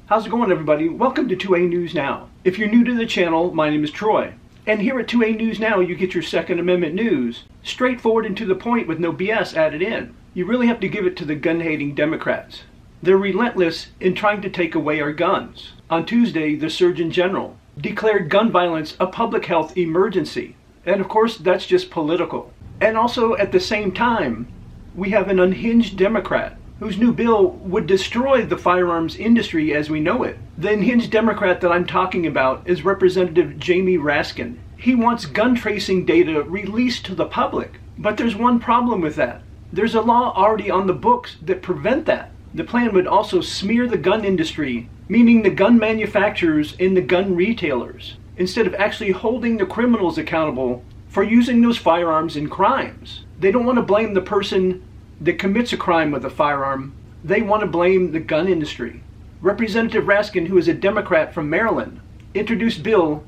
How's it going, everybody? Welcome to 2A News Now. If you're new to the channel, my name is Troy. And here at 2A News Now, you get your Second Amendment news, straightforward and to the point with no BS added in. You really have to give it to the gun-hating Democrats. They're relentless in trying to take away our guns. On Tuesday, the Surgeon General declared gun violence a public health emergency. And of course, that's just political. And also, at the same time, we have an unhinged Democrat whose new bill would destroy the firearms industry as we know it. The unhinged Democrat that I'm talking about is Representative Jamie Raskin. He wants gun tracing data released to the public. But there's one problem with that. There's a law already on the books that prevent that. The plan would also smear the gun industry, meaning the gun manufacturers and the gun retailers, instead of actually holding the criminals accountable for using those firearms in crimes. They don't want to blame the person that commits a crime with a firearm. They want to blame the gun industry. Representative Raskin, who is a Democrat from Maryland, introduced Bill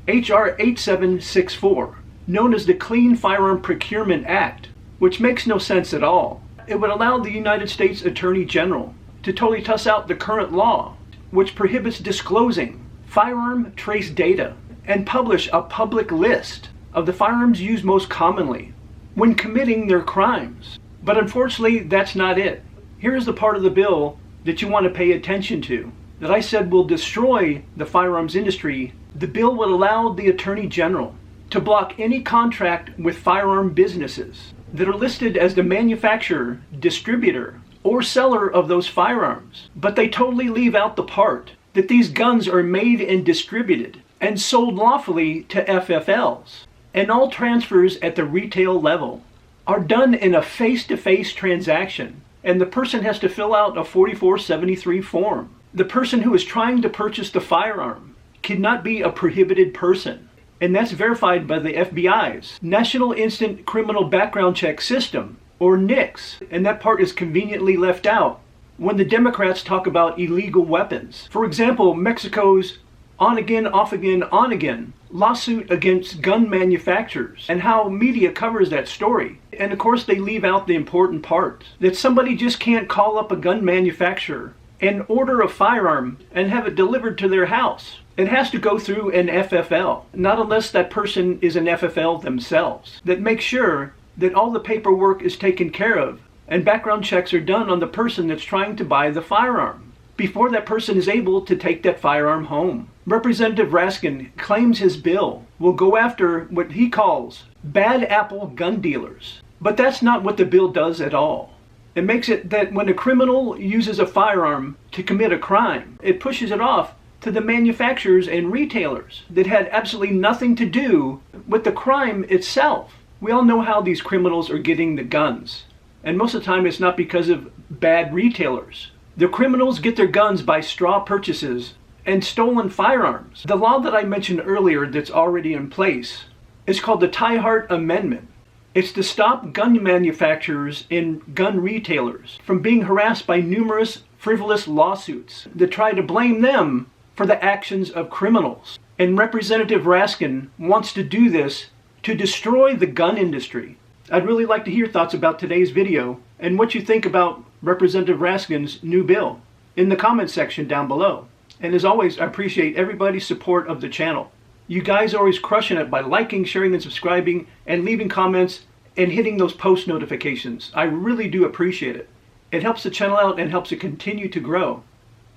H.R. 8764, known as the Clean Firearm Procurement Act, which makes no sense at all. It would allow the United States Attorney General to totally toss out the current law, which prohibits disclosing firearm trace data and publish a public list of the firearms used most commonly when committing their crimes. But unfortunately, that's not it. Here's the part of the bill that you want to pay attention to, that I said will destroy the firearms industry. The bill would allow the Attorney General to block any contract with firearm businesses that are listed as the manufacturer, distributor, or seller of those firearms. But they totally leave out the part that these guns are made and distributed and sold lawfully to FFLs. And all transfers at the retail level are done in a face-to-face transaction, and the person has to fill out a 4473 form. The person who is trying to purchase the firearm cannot be a prohibited person, and that's verified by the FBI's National Instant Criminal Background Check System, or NICS, and that part is conveniently left out when the Democrats talk about illegal weapons. For example, Mexico's on-again, off-again, on-again lawsuit against gun manufacturers and how media covers that story. And of course they leave out the important part, that somebody just can't call up a gun manufacturer and order a firearm and have it delivered to their house. It has to go through an FFL, not unless that person is an FFL themselves, that makes sure that all the paperwork is taken care of and background checks are done on the person that's trying to buy the firearm before that person is able to take that firearm home. Representative Raskin claims his bill will go after what he calls bad apple gun dealers. But that's not what the bill does at all. It makes it that when a criminal uses a firearm to commit a crime, it pushes it off to the manufacturers and retailers that had absolutely nothing to do with the crime itself. We all know how these criminals are getting the guns. And most of the time it's not because of bad retailers. The criminals get their guns by straw purchases and stolen firearms. The law that I mentioned earlier that's already in place is called the Tie-Hart Amendment. It's to stop gun manufacturers and gun retailers from being harassed by numerous frivolous lawsuits that try to blame them for the actions of criminals. And Representative Raskin wants to do this to destroy the gun industry. I'd really like to hear thoughts about today's video and what you think about Representative Raskin's new bill in the comment section down below. And as always, I appreciate everybody's support of the channel. You guys are always crushing it by liking, sharing, and subscribing, and leaving comments and hitting those post notifications. I really do appreciate it. It helps the channel out and helps it continue to grow.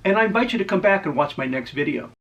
And I invite you to come back and watch my next video.